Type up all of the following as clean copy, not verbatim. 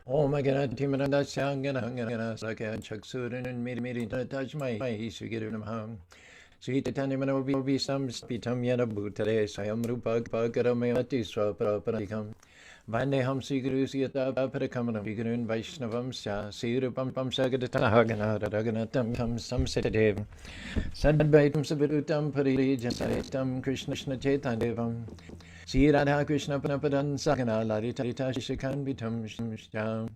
Oh my God, Timananda Sangana Saka Chaksuran and meeting to touch my face to get him home. Sweet Tanimano will be some spitum yena butare, Sayamrupa Pagaramati Swaparakam. Vande Ham Sigrusiata Parakamana Vigrun Vaishnavam Sa Sirupam Sagatahagana Raganatam Tam Samsetadev. Sadbaitam Savirutam Parijasaitam Krishna Chetandevam. Sri Radha Krishna Panapadan Sakana Larita Shikan Vitam Sham.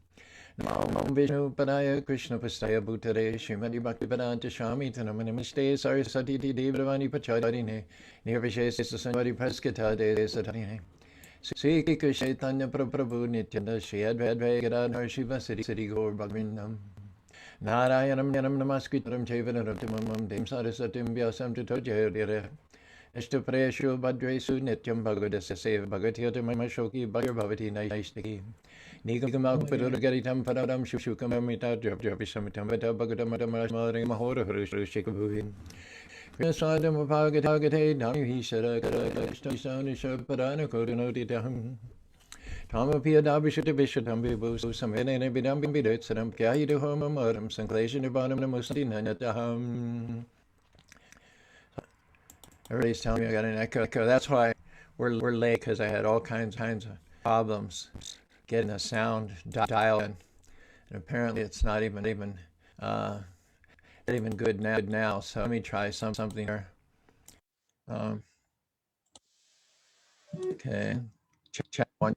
Namo Vishnu Padaya Krishna Pastaya Bhutare Srimati Bhakti Vedanta Swami Tanamanamuste Sarasati Devravani Pachadine Nirvishesa Sanvari Praskata De Satane Sri Krishna Chaitanya Prabhu Nityananda Shri Advait Gadadhar Shiva Siddhi Gaur Bhagavindam Narayanam Yanam Namaskritam Chevanaratimam Dem Sarasatim Vyasam Tato Jayodhira Ishtapreshu Bhadresu Nityam Bhagavadasya Seva Bhagatiyatam Mashoki Bhagar Bhavati Naishtaki Nigamakapurugaritam Paradam Shushukamamita Jabjabishamitam Vata Bhagadamadam Rashmari Mahora Harushikabuhin Krasadam Bhagate Nami Sharakara Ishtanisha Padana Kodinodidam Tamapia Dabishita Bishatam Bibus Samene Bidam Bidit Sadam Kyahidu Homamaram Sanklation Ibanam Namustina Nataham. Everybody's telling me I got an echo. That's why we're late, because I had all kinds of problems getting the sound dialed in, and apparently it's not even good now. So let me try something here. Okay, check one.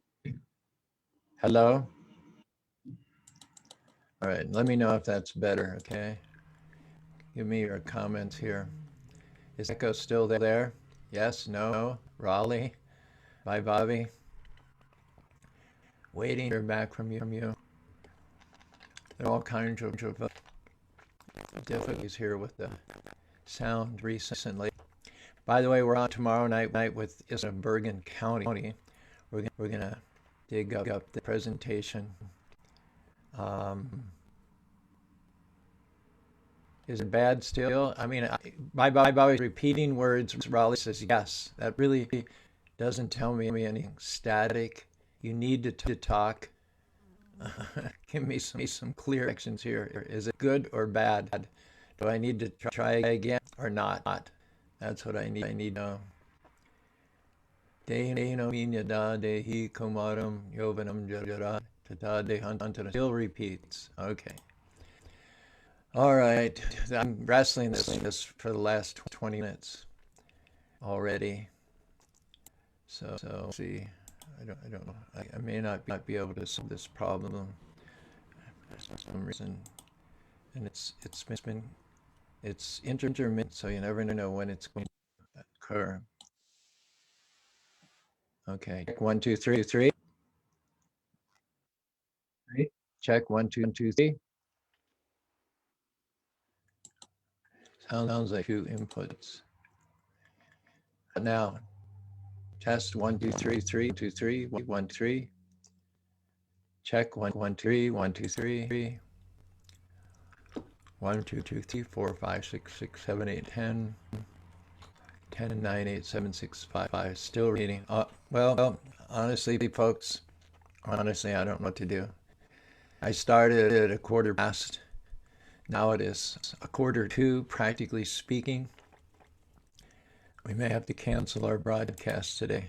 Hello. All right. Let me know if that's better. Okay. Give me your comments here. Is echo still there? Yes. No. Raleigh. Bye, Bobby. Waiting to hear back from you. There are all kinds of difficulties here with the sound recently. By the way, we're on tomorrow night with Bergen County. We're gonna dig up the presentation. Is it bad still? I mean, by repeating words, Raleigh says yes. That really doesn't tell me anything static. You need to talk. Give me some clear actions here. Is it good or bad? Do I need to try again or not? That's what I need. I need to know. Dehino minyada dehi kumaram yovanam jara tata dehantana. Still repeats. Okay. All right. I'm wrestling this for the last 20 minutes already. So let's see. I don't know. I may not be able to solve this problem for some reason, and it's intermittent, so you never know when it's going to occur. Okay, check 1 2 3 3. Check 1 2 3. Sounds like 2 inputs. Now test 1 2 3 3 2 3 1 3. Check 1 1 3 1 2 3 1 2 2 3 4 5 6 6 7 8 10 10 9 8 7 6 5 5. Still reading. Well, honestly, folks, I don't know what to do. I started at a quarter past. Now it is a quarter to, practically speaking. We may have to cancel our broadcast today,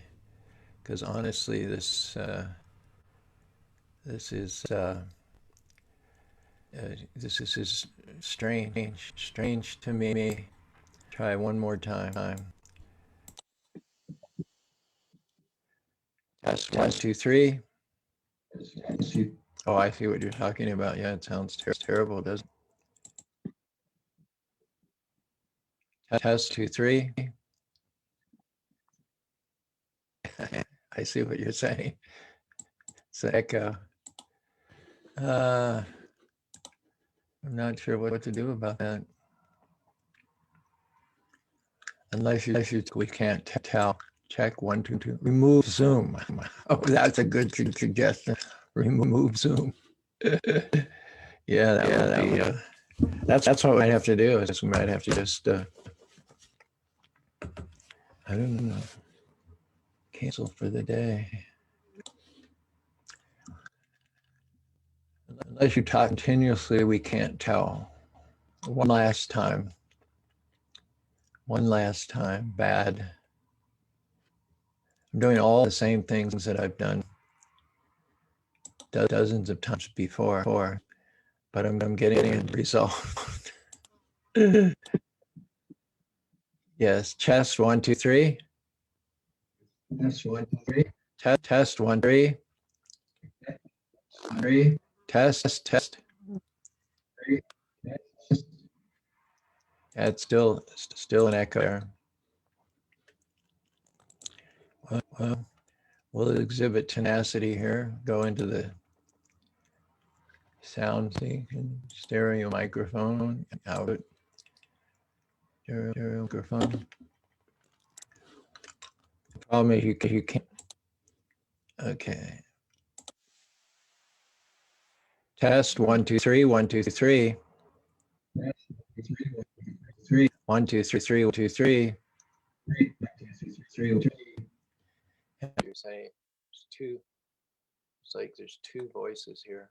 because honestly, this is strange to me. Try one more time. Test 1 2 3. Oh, I see what you're talking about. Yeah, it sounds terrible, doesn't it? Test 2 3. I see what you're saying. It's an echo. I'm not sure what to do about that. Unless we can't tell. Check 1 2 2. Remove Zoom. Oh, that's a good suggestion. Remove Zoom. Yeah, that would be. That's what we might have to do. Is we might have to just I don't know, cancel for the day. Unless you talk continuously, we can't tell. One last time. One last time. Bad. I'm doing all the same things that I've done dozens of times before, but I'm getting it resolved. Yes, chest 1, 2, 3. Test 1, 2, 3. Test 1, 3. 3. Test. 3. Test. It's still an echo there. Well, we'll exhibit tenacity here. Go into the sound sync and stereo microphone out. Stereo microphone. The problem is you can't. Okay. Test 1, 2, 3. 1, 2, 3. 1, 2, 3, 3, 1, 2, 3. 3. You're saying there's two. It's like there's two voices here.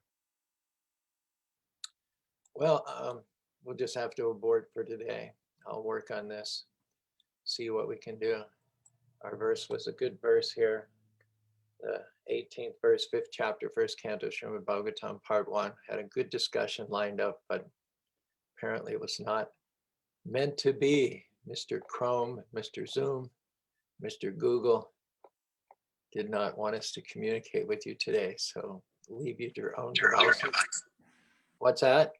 Well, we'll just have to abort for today. I'll work on this, see what we can do. Our verse was a good verse here. The 18th verse, 5th chapter, 1st canto, Srimad Bhagavatam, part 1. Had a good discussion lined up, but apparently it was not meant to be. Mr. Chrome, Mr. Zoom, Mr. Google did not want us to communicate with you today, so leave you to your own devices. What's that?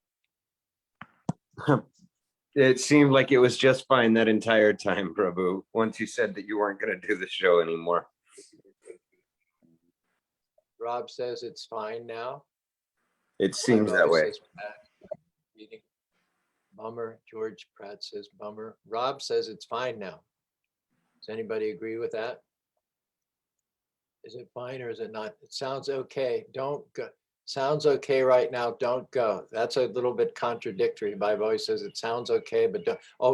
It seemed like it was just fine that entire time, Prabhu, once you said that you weren't going to do the show anymore. Rob says it's fine now. It seems that way. Bummer. George Pratt says bummer. Rob says it's fine now. Does anybody agree with that? Is it fine or is it not? It sounds okay. Don't go. Sounds okay right now. Don't go. That's a little bit contradictory. My voice says it sounds okay, but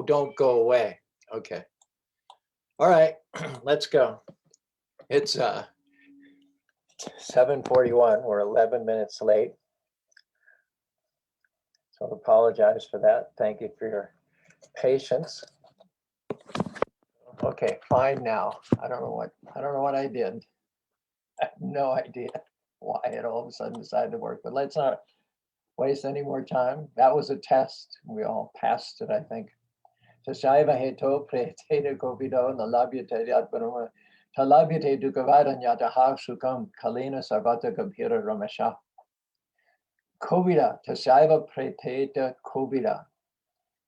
don't go away. Okay. All right, let's go. It's 7:41. We're 11 minutes late. So I apologize for that. Thank you for your patience. Okay, fine now. I don't know what I did. I have no idea why it all of a sudden decided to work, but let's not waste any more time. That was a test. We all passed it, I think. Tashaiva heto preteta kovido nalabyate yatpanama talabyate dukavadanyata sukam kalina sarvata gabhira ramasha. Kovida, Tashaiva preteta kovida.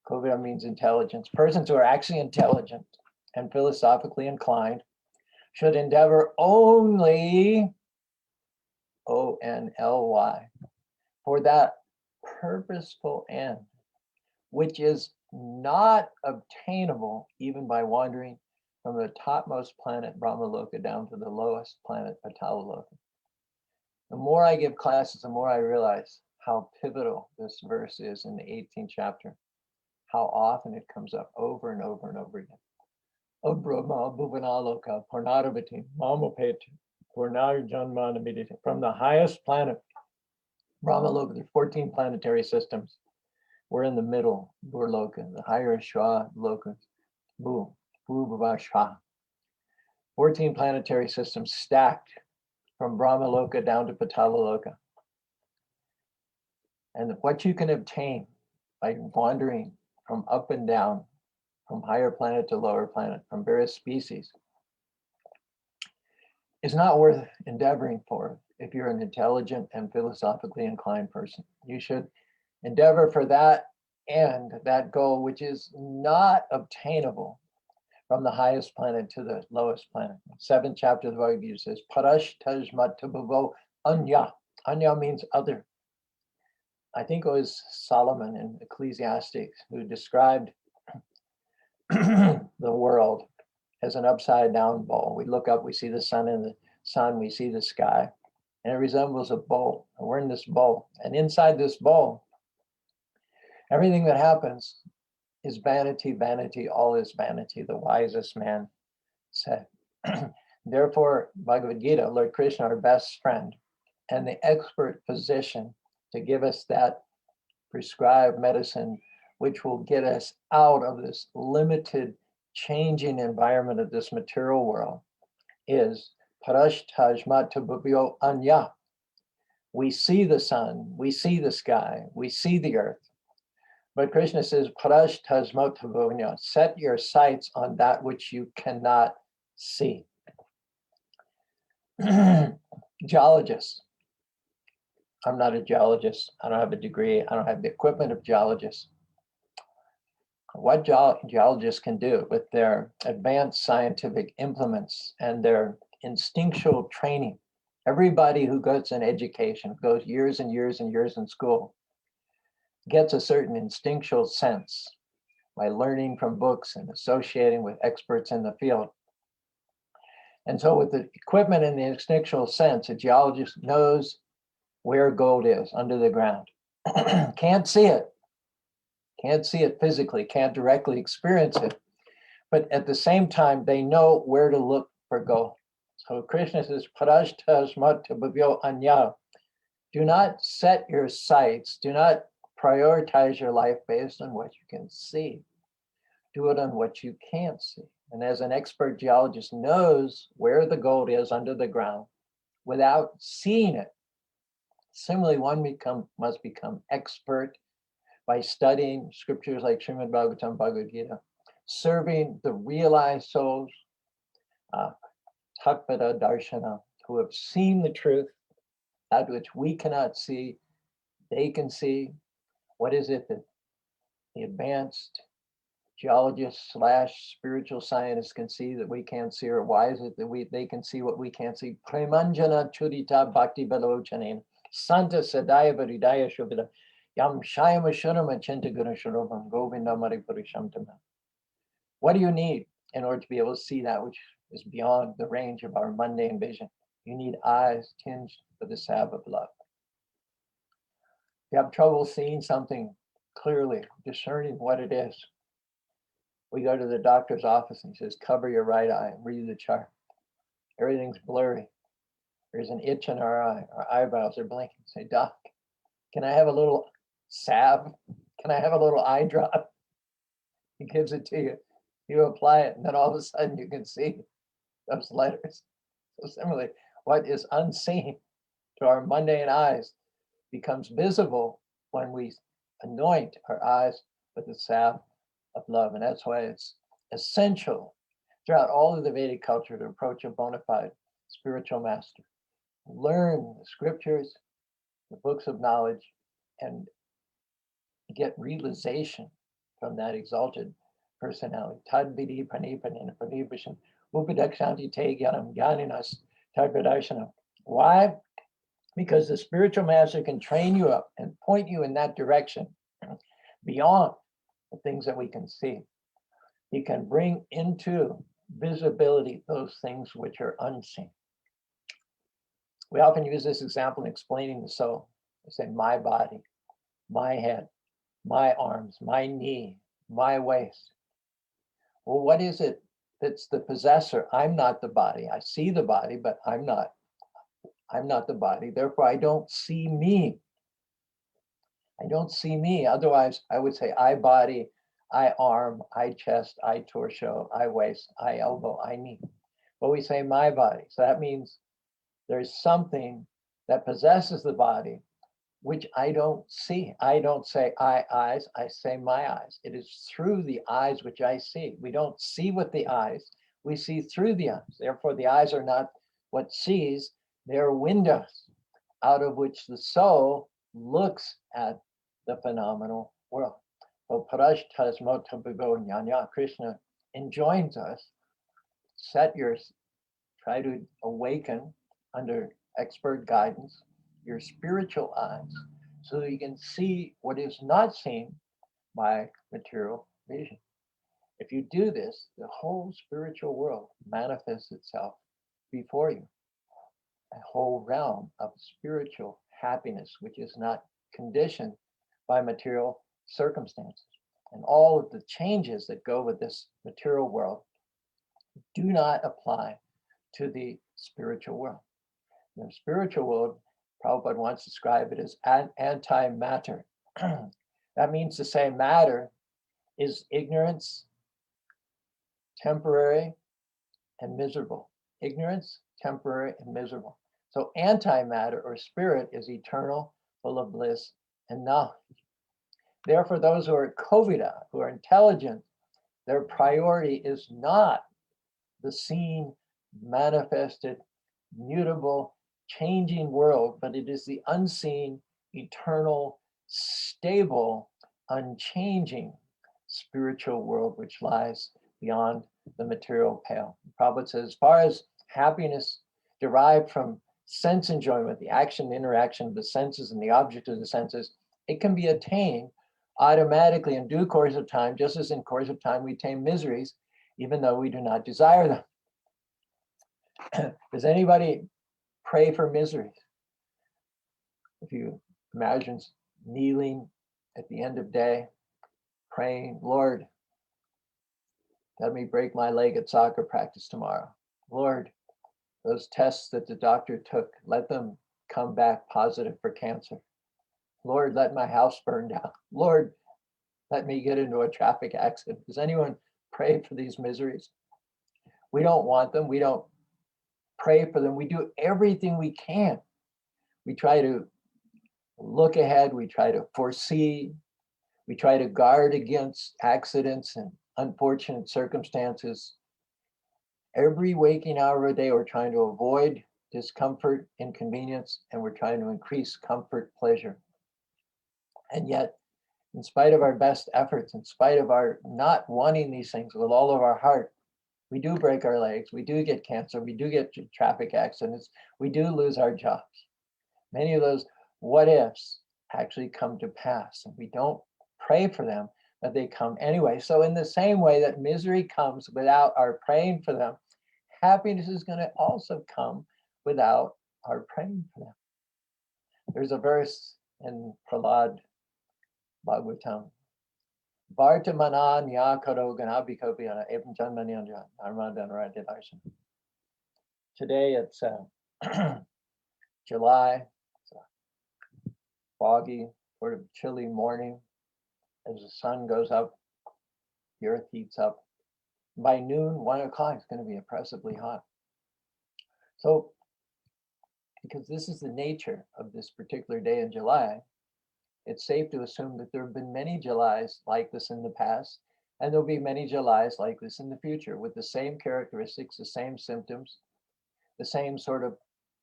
Kovida means intelligence. Persons who are actually intelligent and philosophically inclined should endeavor only, O-N-L-Y, for that purposeful end, which is not obtainable even by wandering from the topmost planet, Brahmaloka, down to the lowest planet, Patalaloka. The more I give classes, the more I realize how pivotal this verse is in the 18th chapter, how often it comes up over and over and over again. O Brahma Bhuvanaloka Parnarabhati Mamapet Purnarjanmanamidita. From the highest planet, Brahmaloka, there's 14 planetary systems. We're in the middle, Burloka, the higher Shwa Loka, Bhuvashva. 14 planetary systems stacked from Brahmaloka down to Patalaloka. And what you can obtain by wandering from up and down, from higher planet to lower planet, from various species, is not worth endeavoring for if you're an intelligent and philosophically inclined person. You should endeavor for that end, that goal, which is not obtainable from the highest planet to the lowest planet. 7th chapter of the Bhagavad Gita says, Parash tajmatabhavo anya. Anya means other. I think it was Solomon in Ecclesiastes who described the world as an upside down bowl. We look up, we see the sun, and the sun, we see the sky, and it resembles a bowl. And we're in this bowl, and inside this bowl, everything that happens is vanity, vanity, all is vanity, the wisest man said. Therefore, Bhagavad Gita, Lord Krishna, our best friend, and the expert physician to give us that prescribed medicine, which will get us out of this limited, changing environment of this material world, is parashtajmatabhubhyo anya. We see the sun, we see the sky, we see the earth. But Krishna says, parashtajmatabhubhyo, set your sights on that which you cannot see. Geologists. I'm not a geologist. I don't have a degree. I don't have the equipment of geologists. What geologists can do with their advanced scientific implements and their instinctual training. Everybody who goes in education, goes years and years and years in school, gets a certain instinctual sense by learning from books and associating with experts in the field. And so with the equipment and the instinctual sense, a geologist knows where gold is under the ground. Can't see it physically, can't directly experience it, but at the same time, they know where to look for gold. So Krishna says, parashtajmatabhubhyo anya. Do not set your sights, do not prioritize your life based on what you can see. Do it on what you can't see. And as an expert geologist knows where the gold is under the ground without seeing it, similarly, one must become expert by studying scriptures like Srimad Bhagavatam, Bhagavad Gita, serving the realized souls, Takvata Darshana, who have seen the truth, that which we cannot see, they can see. What is it that the advanced geologists / spiritual scientists can see that we can't see? Or why is it that they can see what we can't see? Premanjana chudita bhakti balochanena santa sadaya varidaya shubhida yam shayama shurama chinta guna shurabam govinda maripurisham tama. What do you need in order to be able to see that which is beyond the range of our mundane vision? You need eyes tinged with the salve of love. You have trouble seeing something clearly, discerning what it is. We go to the doctor's office and he says, cover your right eye and read the chart. Everything's blurry. There's an itch in our eye. Our eyebrows are blinking. Say, doc, can I have a little salve? Can I have a little eye drop? He gives it to you. You apply it, and then all of a sudden you can see those letters. So similarly, what is unseen to our mundane eyes becomes visible when we anoint our eyes with the salve of love. And that's why it's essential throughout all of the Vedic culture to approach a bona fide spiritual master. Learn the scriptures, the books of knowledge, and get realization from that exalted personality. Tad vidi panipanina pranibhisham upadekshanti te gyanam gyaninas tad pradarshana. Why? Because the spiritual master can train you up and point you in that direction beyond the things that we can see. He can bring into visibility those things which are unseen. We often use this example in explaining the soul. We say, my body, my head, my arms, my knee, my waist. Well, what is it that's the possessor? I'm not the body. I see the body, but I'm not the body. Therefore, I don't see me. I don't see me. Otherwise, I would say I body, I arm, I chest, I torso, I waist, I elbow, I knee. But we say my body. So that means there's something that possesses the body, which I don't see. I don't say I eyes, I say my eyes. It is through the eyes which I see. We don't see with the eyes, we see through the eyes. Therefore, the eyes are not what sees, they're windows out of which the soul looks at the phenomenal world. So Krishna enjoins us, try to awaken under expert guidance your spiritual eyes so that you can see what is not seen by material vision. If you do this, the whole spiritual world manifests itself before you. A whole realm of spiritual happiness, which is not conditioned by material circumstances. And all of the changes that go with this material world do not apply to the spiritual world. The spiritual world Prabhupada once described it as antimatter. That means to say matter is ignorance, temporary, and miserable. Ignorance, temporary, and miserable. So antimatter or spirit is eternal, full of bliss and knowledge. Therefore, those who are kovida, who are intelligent, their priority is not the seen, manifested, mutable, changing world, but it is the unseen, eternal, stable, unchanging spiritual world which lies beyond the material pale. Prabhupada says, as far as happiness derived from sense enjoyment, the action, interaction of the senses and the object of the senses, it can be attained automatically in due course of time, just as in course of time we attain miseries, even though we do not desire them. Does anybody pray for miseries? If you imagine kneeling at the end of day, praying, Lord, let me break my leg at soccer practice tomorrow. Lord, those tests that the doctor took, let them come back positive for cancer. Lord, let my house burn down. Lord, let me get into a traffic accident. Does anyone pray for these miseries? We don't want them. We don't pray for them. We do everything we can. We try to look ahead. We try to foresee. We try to guard against accidents and unfortunate circumstances. Every waking hour of a day, we're trying to avoid discomfort, inconvenience, and we're trying to increase comfort, pleasure. And yet, in spite of our best efforts, in spite of our not wanting these things with all of our heart, we do break our legs, we do get cancer, we do get traffic accidents, we do lose our jobs. Many of those what ifs actually come to pass, and we don't pray for them, but they come anyway. So in the same way that misery comes without our praying for them, happiness is going to also come without our praying for them. There's a verse in Prahlad Bhagavatam. Vartamana nyakaro ganabhikopiyana evam janmanyanja armadanaradhidarshan. Today it's July. It's a foggy, sort of chilly morning. As the sun goes up, the earth heats up. By noon, 1 o'clock, it's going to be oppressively hot. So, because this is the nature of this particular day in July, it's safe to assume that there have been many Julys like this in the past, and there'll be many Julys like this in the future with the same characteristics, the same symptoms, the same sort of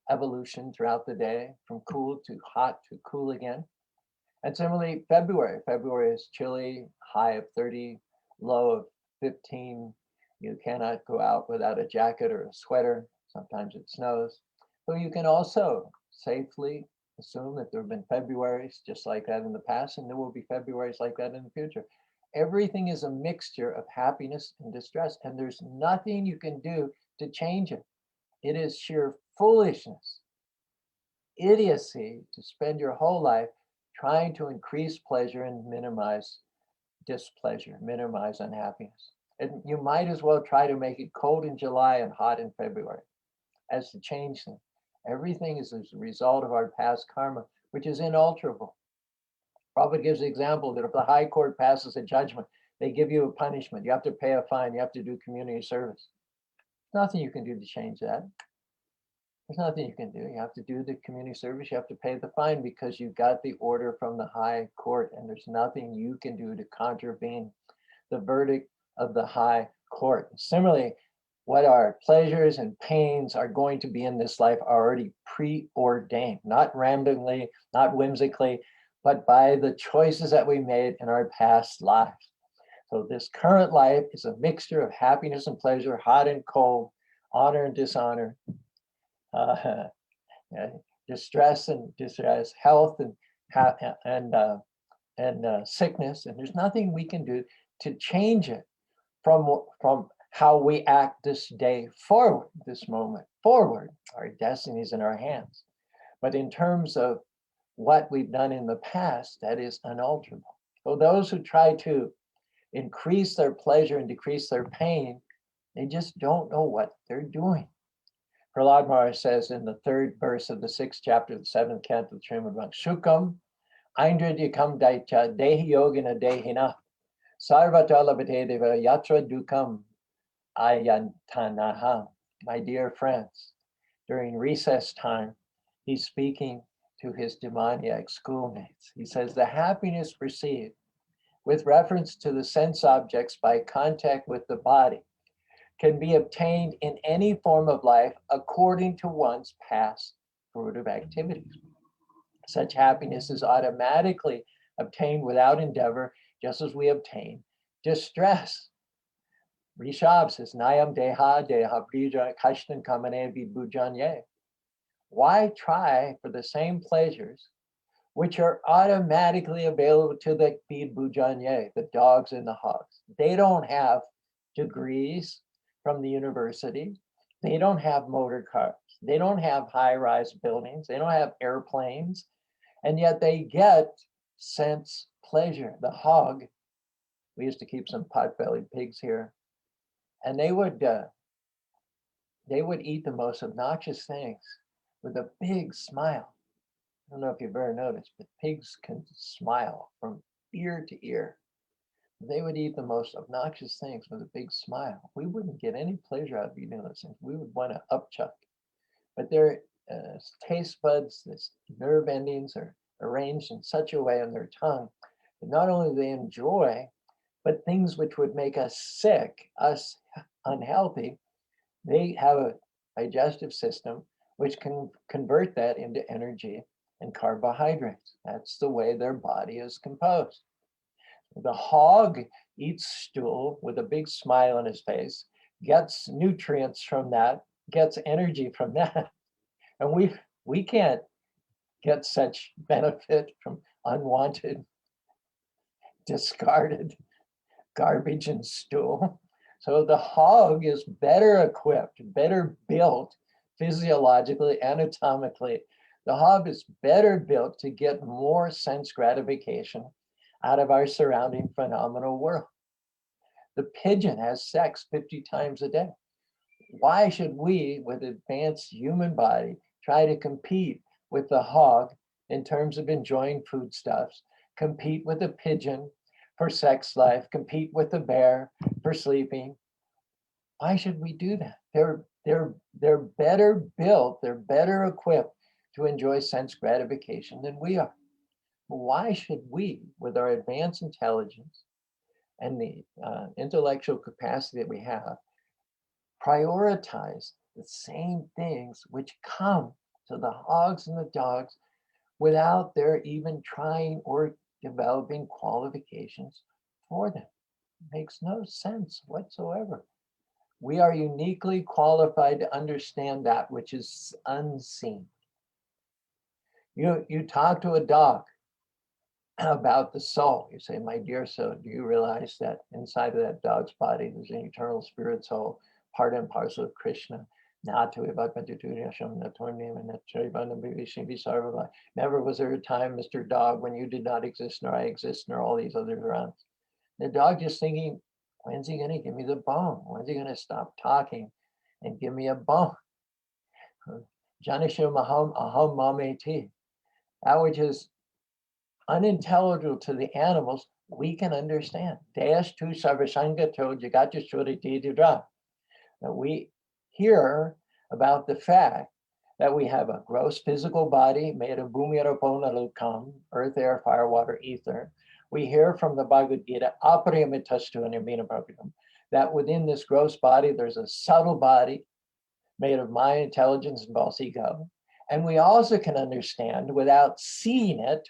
evolution throughout the day, from cool to hot to cool again. And similarly, February. February is chilly, high of 30, low of 15. You cannot go out without a jacket or a sweater. Sometimes it snows. So you can also safely assume that there have been Februarys just like that in the past, and there will be Februarys like that in the future. Everything is a mixture of happiness and distress, and there's nothing you can do to change it. It is sheer foolishness, idiocy to spend your whole life trying to increase pleasure and minimize displeasure, minimize unhappiness. And you might as well try to make it cold in July and hot in February as to change them. Everything is as a result of our past karma, which is inalterable. Prabhupada gives the example that if the high court passes a judgment, they give you a punishment. You have to pay a fine. You have to do community service. There's nothing you can do to change that. There's nothing you can do. You have to do the community service. You have to pay the fine because you got the order from the high court, and there's nothing you can do to contravene the verdict of the high court. Similarly, what our pleasures and pains are going to be in this life are already preordained, not randomly, not whimsically, but by the choices that we made in our past lives. So this current life is a mixture of happiness and pleasure, hot and cold, honor and dishonor, distress and distress, health and sickness, and there's nothing we can do to change it from how we act this day forward, this moment forward. Our destiny is in our hands. But in terms of what we've done in the past, that is unalterable. So those who try to increase their pleasure and decrease their pain, they just don't know what they're doing. Prahlad Maharaj says in the 3rd verse of the 6th chapter of the 7th canto of the Srimad Bhagavatam, Shukam Aindradikam Daicha Dehi Yogina Dehina Sarvata Labhate Deva Yatra Dukam Ayantanaha. My dear friends, during recess time, he's speaking to his demoniac schoolmates. He says, the happiness perceived with reference to the sense objects by contact with the body can be obtained in any form of life according to one's past fruitive activities. Such happiness is automatically obtained without endeavor, just as we obtain distress. Rishabh says, Nayam deha deha prija kashtan kamane vidbujanye. Why try for the same pleasures which are automatically available to the vidbujanye, the dogs and the hogs? They don't have degrees from the university. They don't have motor cars. They don't have high-rise buildings. They don't have airplanes. And yet they get sense pleasure. The hog, we used to keep some pot-bellied pigs here, and they would eat the most obnoxious things with a big smile. I don't know if you've ever noticed, but pigs can smile from ear to ear. They would eat the most obnoxious things with a big smile. We wouldn't get any pleasure out of eating those things. We would want to upchuck. But their taste buds, this nerve endings are arranged in such a way on their tongue that not only do they enjoy, but things which would make us sick, us unhealthy, they have a digestive system which can convert that into energy and carbohydrates. That's the way their body is composed. The hog eats stool with a big smile on his face, gets nutrients from that, gets energy from that. And we can't get such benefit from unwanted, discarded garbage and stool. So the hog is better equipped, better built physiologically, anatomically. The hog is better built to get more sense gratification out of our surrounding phenomenal world. The pigeon has sex 50 times a day. Why should we, with advanced human body, try to compete with the hog in terms of enjoying foodstuffs, compete with the pigeon for sex life, compete with the bear for sleeping? Why should we do that? They're better built, they're better equipped to enjoy sense gratification than we are. Why should we, with our advanced intelligence and the intellectual capacity that we have, prioritize the same things which come to the hogs and the dogs without their even trying or developing qualifications for them? It makes no sense whatsoever. We are uniquely qualified to understand that which is unseen. You talk to a dog about the soul. You say, my dear soul, do you realize that inside of that dog's body there's an eternal spirit soul, part and parcel of Krishna? Never was there a time, Mr. Dog, when you did not exist, nor I exist, nor all these others around. The dog just thinking, when's he going to give me the bone? When's he going to stop talking and give me a bone? Janisha Maham Aham Mameti. That which is unintelligible to the animals, we can understand. Deas tu sarvasangato jagatashuriti. We hear about the fact that we have a gross physical body made of bhumiyarapona lukam, earth, air, fire, water, ether. We hear from the Bhagavad Gita, apariyamitastu anirmina, that within this gross body, there's a subtle body made of mind, intelligence, and false ego. And we also can understand, without seeing it,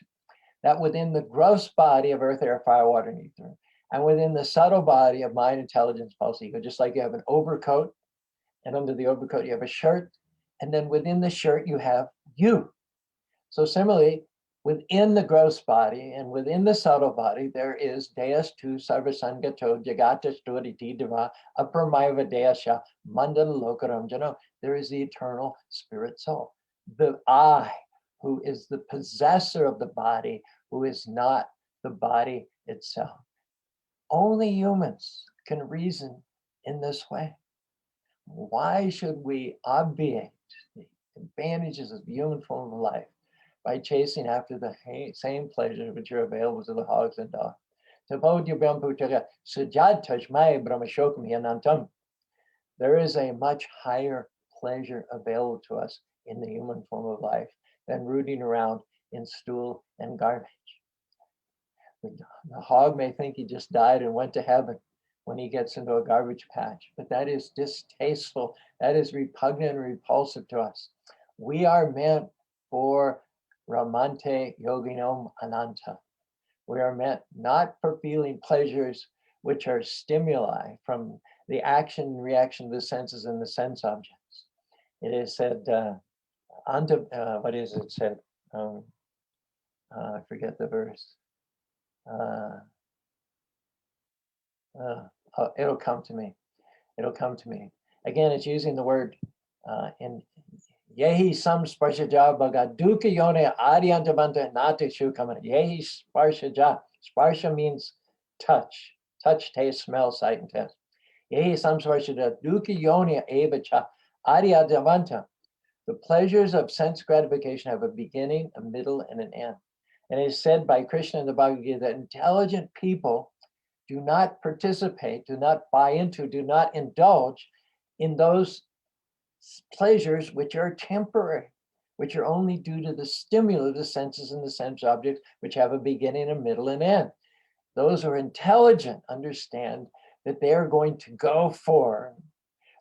that within the gross body of earth, air, fire, water, and ether, and within the subtle body of mind, intelligence, false ego, just like you have an overcoat, and under the overcoat you have a shirt, and then within the shirt you have you. So similarly, within the gross body and within the subtle body, there is Deas tu sarvasangato jagata sturiti diva aparmaiva deasha mandala lokaram jano. There is the eternal spirit soul, the I, who is the possessor of the body, who is not the body itself. Only humans can reason in this way. Why should we obviate advantages of the human form of life by chasing after the same pleasures which are available to the hogs and dogs. There is a much higher pleasure available to us in the human form of life than rooting around in stool and garbage. The hog may think he just died and went to heaven when he gets into a garbage patch, but that is distasteful. That is repugnant and repulsive to us. We are meant for Ramante Yoginom Ananta. We are meant not for feeling pleasures which are stimuli from the action and reaction of the senses and the sense objects. It is said, what is it said? I forget the verse. It'll come to me. It'll come to me. Again, it's using the word in Yehi sam sparshaja baga duka yone adiantabanta nati shukamana. Yehi sparshaja. Sparsha means touch. Touch, taste, smell, sight, and taste. Yehi sam sparshaja duka yone evacha adiantabanta. The pleasures of sense gratification have a beginning, a middle, and an end. And it is said by Krishna in the Bhagavad Gita that intelligent people do not participate, do not buy into, do not indulge in those pleasures which are temporary, which are only due to the stimuli of the senses and the sense objects, which have a beginning, a middle, and end. Those who are intelligent understand that they are going to go for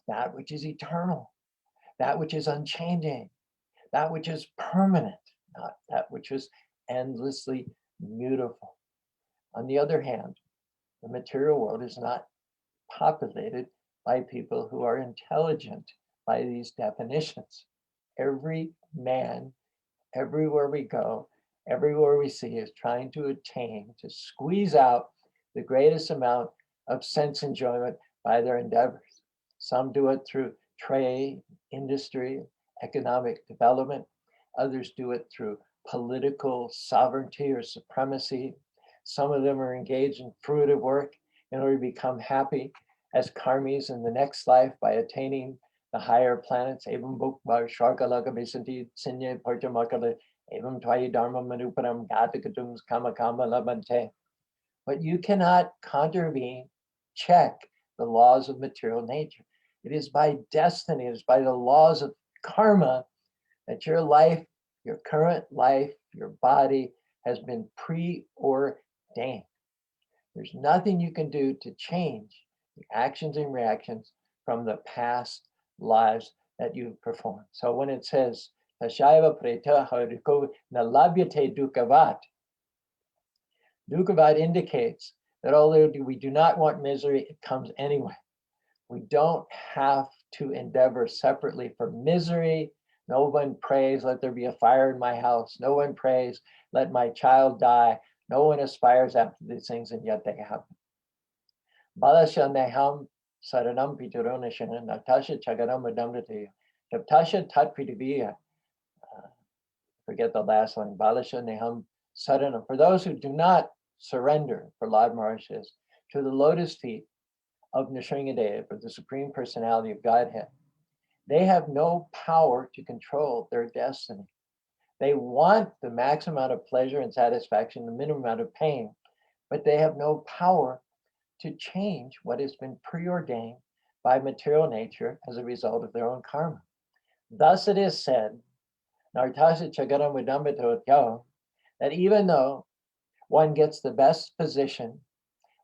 that which is eternal, that which is unchanging, that which is permanent, not that which is endlessly mutable. On the other hand, the material world is not populated by people who are intelligent by these definitions. Every man, everywhere we go, everywhere we see is trying to attain, to squeeze out the greatest amount of sense enjoyment by their endeavors. Some do it through trade, industry, economic development. Others do it through political sovereignty or supremacy. Some of them are engaged in fruitive work in order to become happy as karmis in the next life by attaining the higher planets. But you cannot contravene, check the laws of material nature. It is by destiny, it is by the laws of karma that your life, your current life, your body has been preordained. There's nothing you can do to change the actions and reactions from the past lives that you've performed. So when it says, Tashaiva preta hariko nalabyate dukavat, dukavat indicates that although we do not want misery, it comes anyway. We don't have to endeavor separately for misery. No one prays, let there be a fire in my house. No one prays, let my child die. No one aspires after these things, and yet they happen. Balasha neham saranam pituronashana natasha chagaram adamratayu. Taptasha tat pritavya. Forget the last one. Balasha neham saranam. For those who do not surrender, for Lord Maharaj says, to the lotus feet of Nrsingadeva, for the Supreme Personality of Godhead, they have no power to control their destiny. They want the maximum amount of pleasure and satisfaction, the minimum amount of pain, but they have no power to change what has been preordained by material nature as a result of their own karma. Thus it is said, that even though one gets the best position,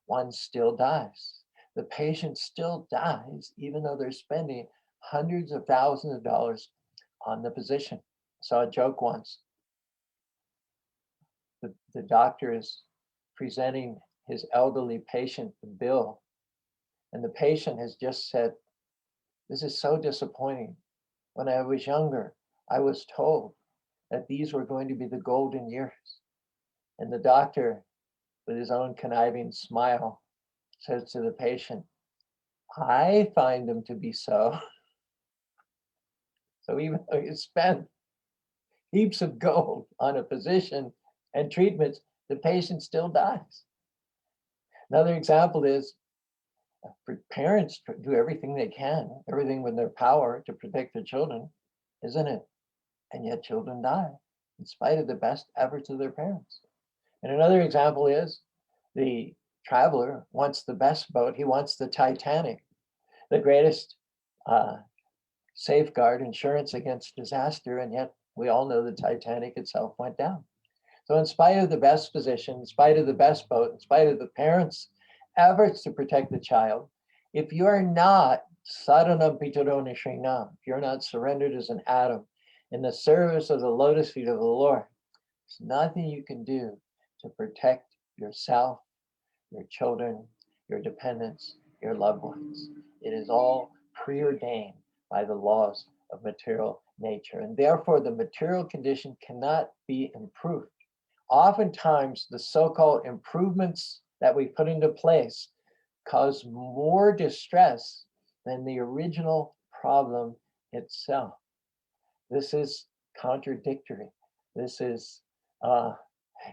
one still dies. The patient still dies, even though they're spending hundreds of thousands of dollars on the position. I saw a joke once. The doctor is presenting his elderly patient the bill, and the patient has just said, "This is so disappointing. When I was younger, I was told that these were going to be the golden years." And the doctor, with his own conniving smile, says to the patient, "I find them to be so." So even though you spend heaps of gold on a physician and treatments, the patient still dies. Another example is for parents to do everything they can, everything within their power to protect their children, isn't it? and yet children die in spite of the best efforts of their parents. And another example is the traveler wants the best boat. He wants the Titanic, the greatest safeguard, insurance against disaster, and yet we all know the Titanic itself went down. So in spite of the best physician, in spite of the best boat, in spite of the parents' efforts to protect the child, if you are not saranam pitaroni shrinam, if you're not surrendered as an atom in the service of the lotus feet of the Lord, there's nothing you can do to protect yourself, your children, your dependents, your loved ones. It is all preordained by the laws of material nature, and therefore the material condition cannot be improved. Oftentimes, the so-called improvements that we put into place cause more distress than the original problem itself. This is contradictory. This is,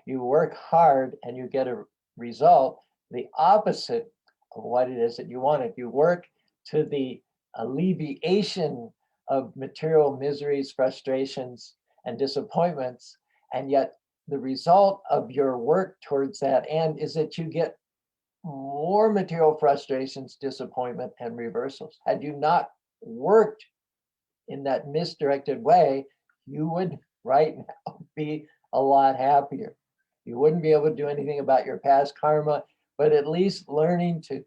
you work hard and you get a result the opposite of what it is that you wanted. You work to the alleviation of material miseries, frustrations, and disappointments, and yet the result of your work towards that end is that you get more material frustrations, disappointment, and reversals. Had you not worked in that misdirected way, you would right now be a lot happier. You wouldn't be able to do anything about your past karma, but at least learning to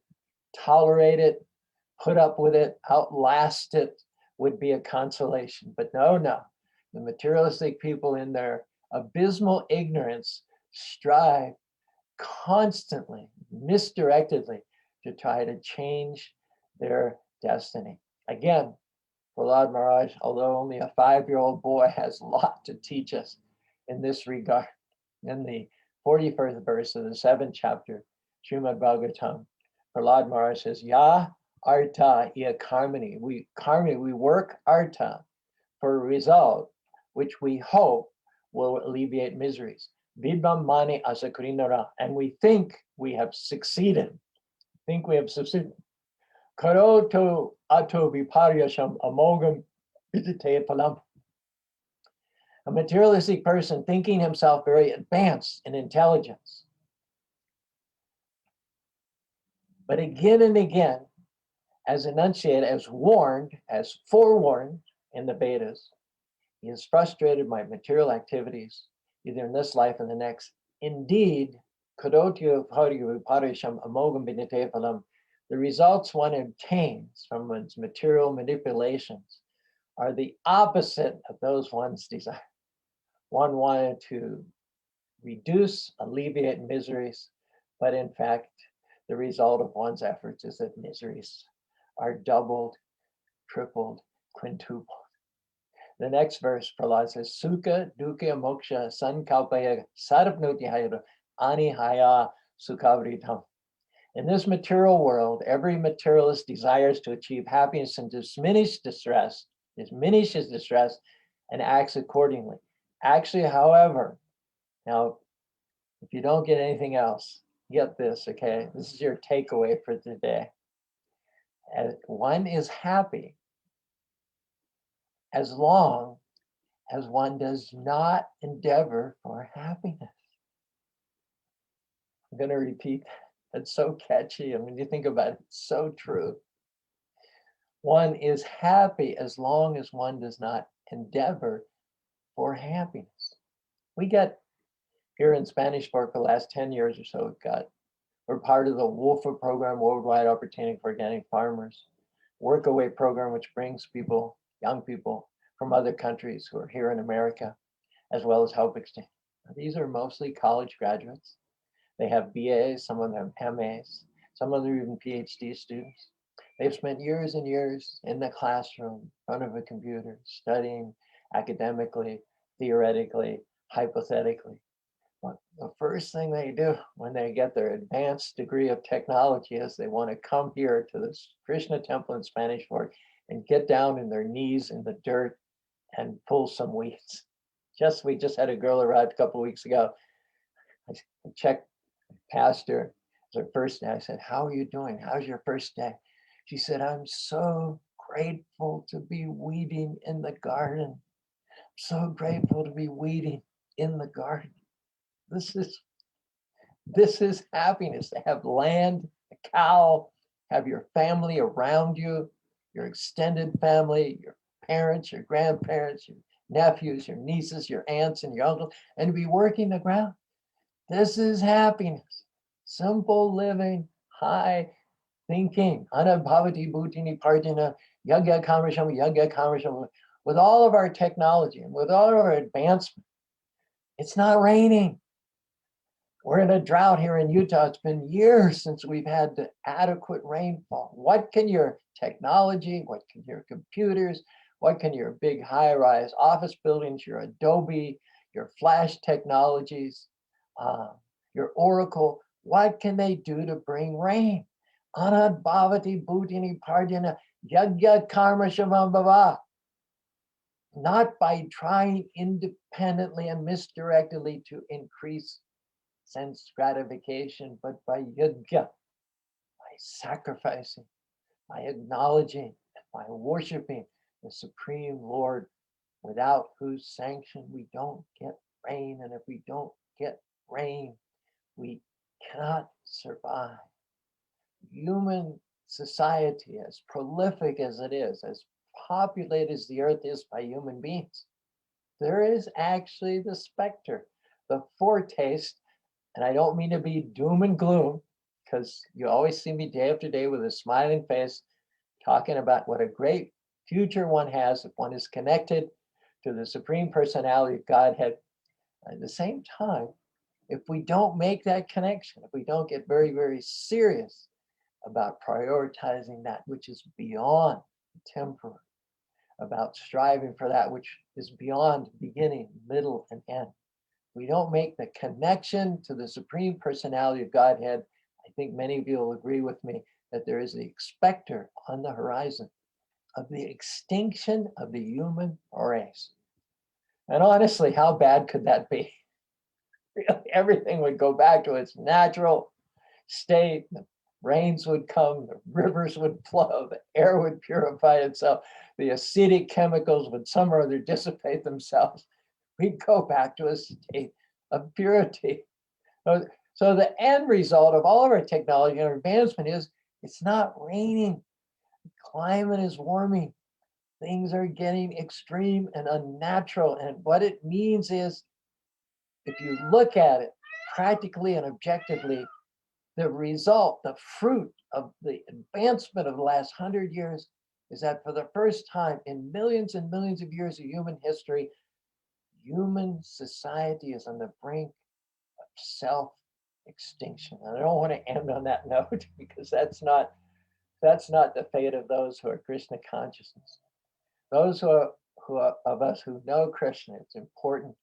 tolerate it, put up with it, outlast it would be a consolation. But no, the materialistic people in their abysmal ignorance strive constantly, misdirectedly, to try to change their destiny. Again, Prahlad Maharaj, although only a 5-year-old boy, has a lot to teach us in this regard. In the 41st verse of the 7th chapter, Srimad Bhagavatam, Prahlad Maharaj says, Ya arta ia karmani. We work arta for a result which we hope will alleviate miseries. Vidvam mani asakurinara. And we think we have succeeded. Karoto ato viparyasham amogam vidite palam. A materialistic person thinking himself very advanced in intelligence. But again and again, as enunciated, as warned, as forewarned in the Vedas, he is frustrated by material activities, either in this life or the next. Indeed, the results one obtains from one's material manipulations are the opposite of those one's desire. One wanted to reduce, alleviate miseries, but in fact, the result of one's efforts is that miseries are doubled, tripled, quintupled. The next verse, Prahlad says, Sukha dukkha moksha sankalpaya sarvnotihaya anihaya sukhavritam. In this material world, every materialist desires to achieve happiness and diminish his distress, and acts accordingly. Actually, however, now, if you don't get anything else, get this, okay? This is your takeaway for today. One is happy as long as one does not endeavor for happiness. I'm going to repeat that. That's so catchy. I mean, you think about it, it's so true. One is happy as long as one does not endeavor for happiness. We got here in Spanish for the last 10 years or so, we're part of the WOFA program, Worldwide Opportunity for Organic Farmers, Workaway program, which brings people, young people from other countries who are here in America, as well as Help Exchange. These are mostly college graduates. They have BAs, some of them MAs, some of them even PhD students. They've spent years and years in the classroom, in front of a computer, studying academically, theoretically, hypothetically. But the first thing they do when they get their advanced degree of technology is they want to come here to this Krishna temple in Spanish Fork and get down in their knees in the dirt and pull some weeds. We just had a girl arrive a couple of weeks ago. I checked pastor. It was her first day. I said, how are you doing? How's your first day? She said, I'm so grateful to be weeding in the garden. So grateful to be weeding in the garden. This is happiness, to have land, a cow, have your family around you, your extended family, your parents, your grandparents, your nephews, your nieces, your aunts, and your uncles, and to be working the ground. This is happiness. Simple living, high thinking. Anabhavati bhutini parjana, yagya kamasham, yagya kamasham. With all of our technology and with all of our advancement, it's not raining. We're in a drought here in Utah. It's been years since we've had the adequate rainfall. What can your technology, what can your computers, what can your big high-rise office buildings, your Adobe, your Flash technologies, your Oracle, what can they do to bring rain? Anad bhavati bhutini parjana yagya karma shavam bhava. Not by trying independently and misdirectedly to increase sense gratification, but by yajna, by sacrificing, by acknowledging, by worshiping the Supreme Lord, without whose sanction we don't get rain. And if we don't get rain, we cannot survive. Human society, as prolific as it is, as populated as the earth is by human beings, there is actually the specter, the foretaste. And I don't mean to be doom and gloom, because you always see me day after day with a smiling face talking about what a great future one has if one is connected to the Supreme Personality of Godhead. At the same time, if we don't make that connection, if we don't get very, very serious about prioritizing that which is beyond temporal, about striving for that which is beyond beginning, middle, and end, we don't make the connection to the Supreme Personality of Godhead, I think many of you will agree with me that there is the specter on the horizon of the extinction of the human race. And honestly, how bad could that be? Really, everything would go back to its natural state. The rains would come, the rivers would flow, the air would purify itself, the acidic chemicals would some or other dissipate themselves. We'd go back to a state of purity. So the end result of all of our technology and our advancement is it's not raining. The climate is warming. Things are getting extreme and unnatural. And what it means is, if you look at it practically and objectively, the result, the fruit of the advancement of the last 100 years is that for the first time in millions and millions of years of human history, human society is on the brink of self-extinction. And I don't want to end on that note, because that's not the fate of those who are Krishna consciousness. Those who are of us who know Krishna, it's important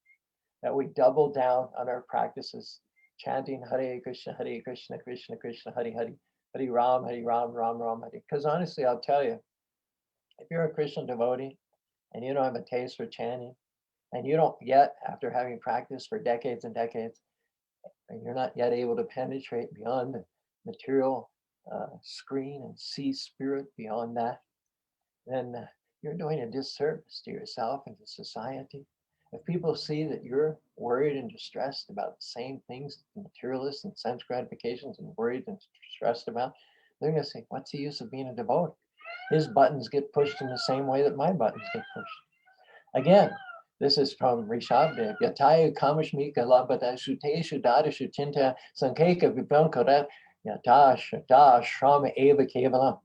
that we double down on our practices, chanting Hare Krishna, Krishna Krishna, Hare Hare, Hare Ram, Ram Ram, Hare. Because honestly, I'll tell you, if you're a Krishna devotee and you don't have a taste for chanting, and you don't yet, after having practiced for decades and decades, and you're not yet able to penetrate beyond the material screen and see spirit beyond that, then you're doing a disservice to yourself and to society. If people see that you're worried and distressed about the same things that the materialists and sense gratifications and worried and stressed about, they're going to say, what's the use of being a devotee? His buttons get pushed in the same way that my buttons get pushed. Again, this is from Rishabdev. Yatayu kamashmi kalabata shuteshu dadashu chinta sankeka vibhankara yatash shrama eva kevalam.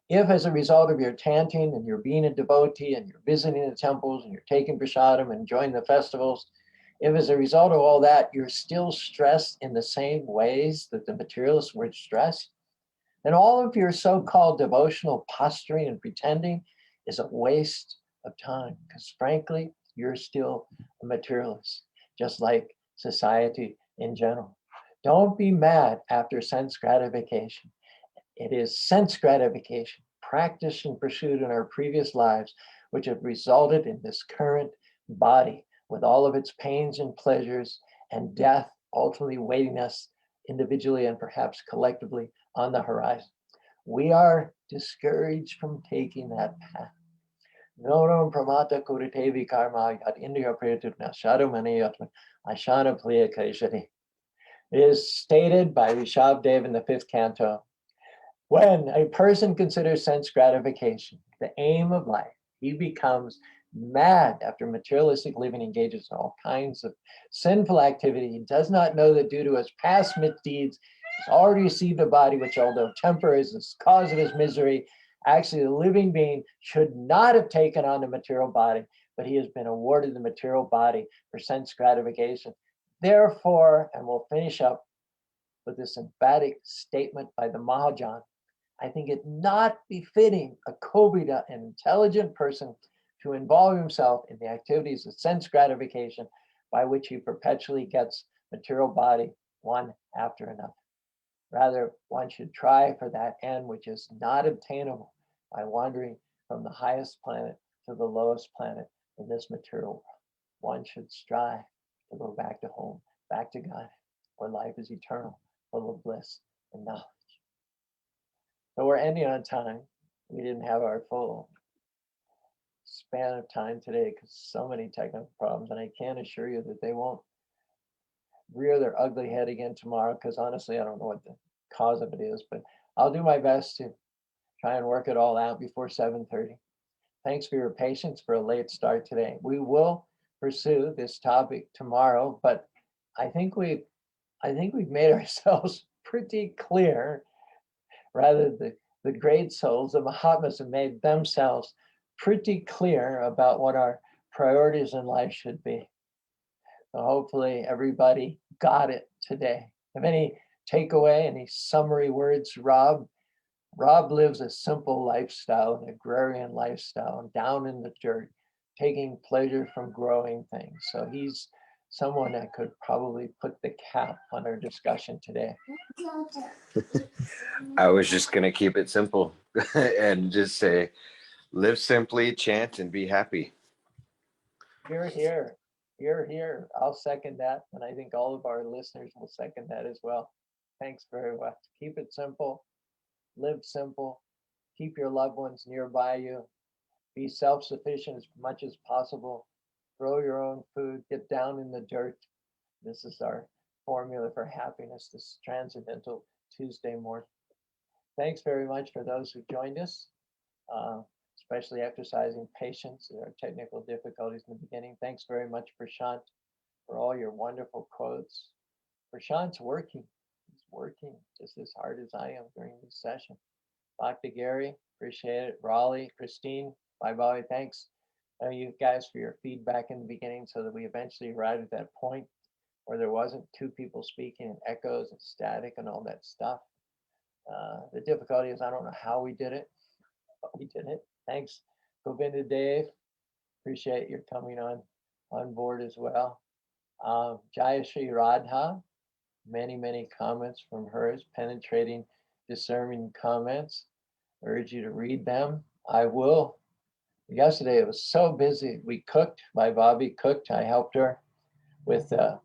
If as a result of your chanting and you're being a devotee and you're visiting the temples and you're taking prasadam and enjoying the festivals, if as a result of all that, you're still stressed in the same ways that the materialists were stressed, then all of your so-called devotional posturing and pretending is a waste of time, because frankly, you're still a materialist, just like society in general. Don't be mad after sense gratification. It is sense gratification, practiced and pursued in our previous lives, which have resulted in this current body with all of its pains and pleasures, and death ultimately waiting us individually and perhaps collectively on the horizon. We are discouraged from taking that path. Noram pramata kuritevi karma yat India prayatutna shadumani yatman ashana pliya kaishari. It is stated by Rishabdev in the 5th canto, when a person considers sense gratification the aim of life, he becomes mad after materialistic living, engages in all kinds of sinful activity. He does not know that due to his past misdeeds, he's already received a body which, although temporary, is the cause of his misery. Actually, the living being should not have taken on the material body, but he has been awarded the material body for sense gratification. Therefore, and we'll finish up with this emphatic statement by the Mahajan, I think it not befitting a Kobita, an intelligent person, to involve himself in the activities of sense gratification by which he perpetually gets material body one after another. Rather, one should try for that end which is not obtainable by wandering from the highest planet to the lowest planet in this material world. One should strive to go back to home, back to God, where life is eternal, full of bliss and knowledge. So we're ending on time. We didn't have our full span of time today because so many technical problems, and I can assure you that they won't rear their ugly head again tomorrow, because honestly, I don't know what the cause of it is, but I'll do my best to try and work it all out before 7:30. Thanks for your patience for a late start today. We will pursue this topic tomorrow, but I think we've made ourselves pretty clear. Rather, the great souls, the Mahatmas, have made themselves pretty clear about what our priorities in life should be. So hopefully everybody got it today. Have any takeaway, any summary words, Rob? Rob lives a simple lifestyle, an agrarian lifestyle, down in the dirt, taking pleasure from growing things. So he's someone that could probably put the cap on our discussion today. I was just going to keep it simple and just say, live simply, chant, and be happy. Here, here, here, here. I'll second that. And I think all of our listeners will second that as well. Thanks very much. Keep it simple, live simple, keep your loved ones nearby you, be self-sufficient as much as possible, grow your own food, get down in the dirt. This is our formula for happiness, this Transcendental Tuesday morning. Thanks very much for those who joined us, especially exercising patience. There are technical difficulties in the beginning. Thanks very much, Prashant, for all your wonderful quotes. Prashant's working. He's working just as hard as I am during this session. Dr. Gary, appreciate it. Raleigh, Christine, bye-bye. Thanks, you guys, for your feedback in the beginning so that we eventually arrived at that point where there wasn't two people speaking and echoes and static and all that stuff. The difficulty is I don't know how we did it, but we did it. Thanks, Govinda Dave. Appreciate your coming on board as well. Jayashree Radha, many comments from hers, penetrating, discerning comments. I urge you to read them. I will. Yesterday it was so busy. We cooked. My Bobby cooked. I helped her with the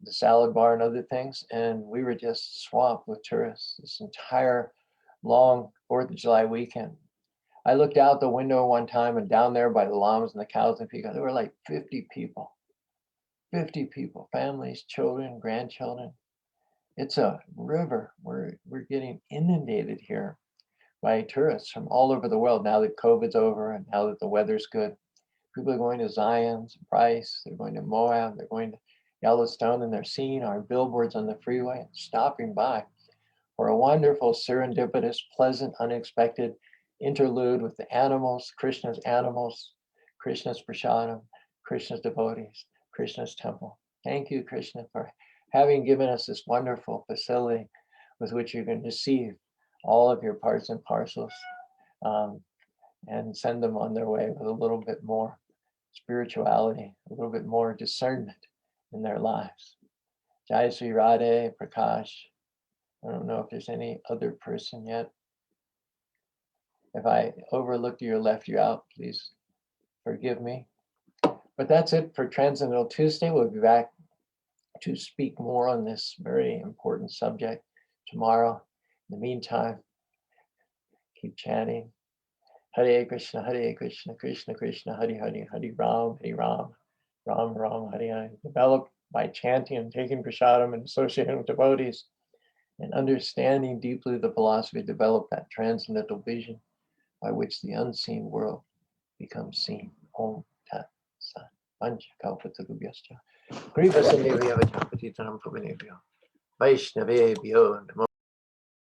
salad bar and other things, and we were just swamped with tourists this entire long 4th of July weekend. I looked out the window one time, and down there by the llamas and the cows and peacocks, there were like 50 people, families, children, grandchildren. It's a river. We're getting inundated here by tourists from all over the world now that COVID's over and now that the weather's good. People are going to Zion, Bryce, they're going to Moab, they're going to Yellowstone, and they're seeing our billboards on the freeway and stopping by for a wonderful, serendipitous, pleasant, unexpected interlude with the animals, Krishna's prasadam, Krishna's devotees, Krishna's temple. Thank you, Krishna, for having given us this wonderful facility with which you can receive all of your parts and parcels and send them on their way with a little bit more spirituality, a little bit more discernment in their lives. Jai Sri Radhe, Prakash. I don't know if there's any other person yet. If I overlooked you or left you out, please forgive me. But that's it for Transcendental Tuesday. We'll be back to speak more on this very important subject tomorrow. In the meantime, keep chanting, Hare Krishna, Krishna Krishna, Hare Hare, Hare Ram, Ram Ram, Hare Hare. Developed by chanting and taking prasadam and associating with devotees and understanding deeply the philosophy, develop that transcendental vision by which the unseen world becomes seen. Om Tat Sat. Pancha Kalpatarubhyascha. Kripa Sindhivya Vajapatitanam Puvinebhyo. Vaishnavebhyo.